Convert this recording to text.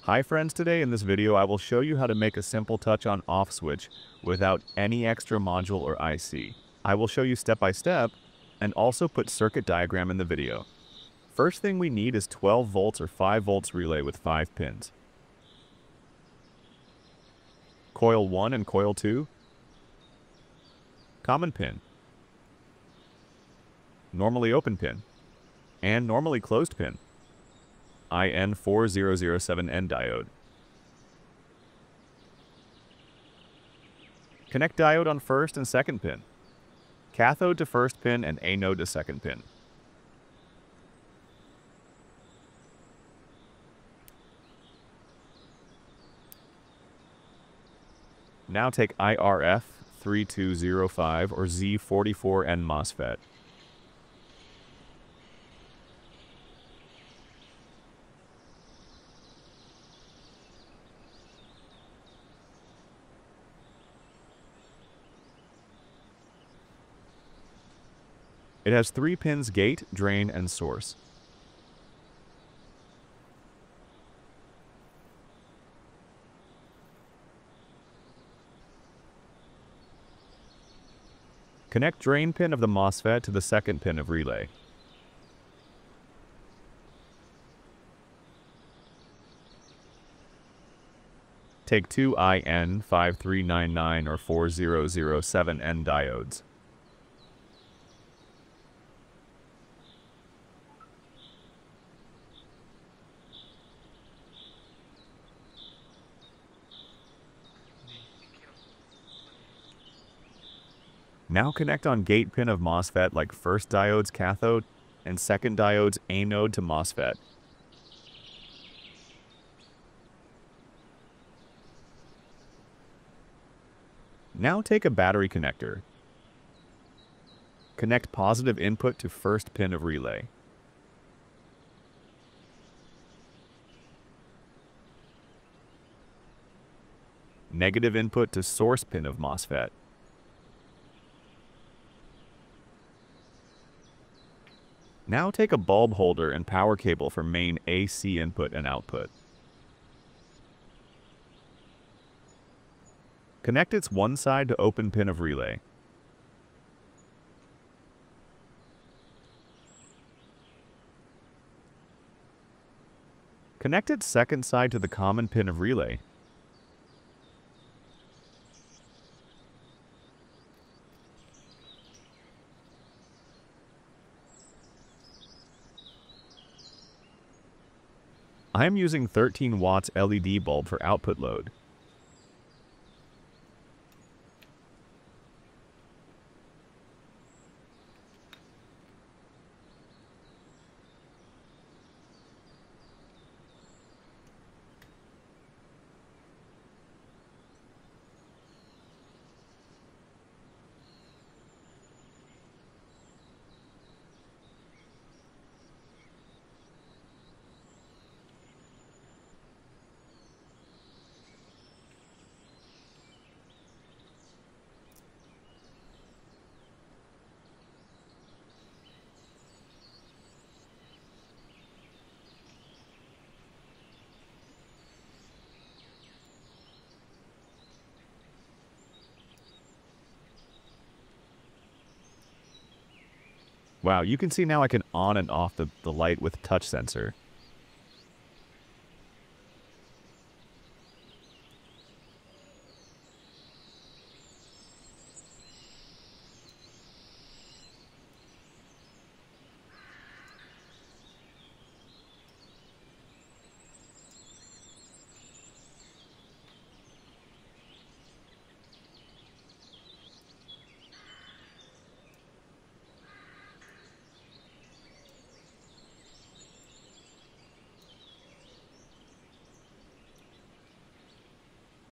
Hi friends, today in this video I will show you how to make a simple touch on off switch without any extra module or IC. I will show you step by step and also put circuit diagram in the video. First thing we need is 12 volts or 5 volts relay with 5 pins. Coil 1 and coil 2. Common pin. Normally open pin. And normally closed pin. IN4007N diode. Connect diode on first and second pin. Cathode to first pin and anode to second pin. Now take IRF3205 or Z44N MOSFET. It has 3 pins: gate, drain, and source. Connect drain pin of the MOSFET to the second pin of relay. Take 2 IN5399 or 4007N diodes. Now connect on gate pin of MOSFET like first diode's cathode and second diode's anode to MOSFET. Now take a battery connector. Connect positive input to first pin of relay. Negative input to source pin of MOSFET. Now take a bulb holder and power cable for main AC input and output. Connect its one side to open pin of relay. Connect its second side to the common pin of relay. I am using 13 watts LED bulb for output load. Wow, you can see now I can on and off the light with touch sensor.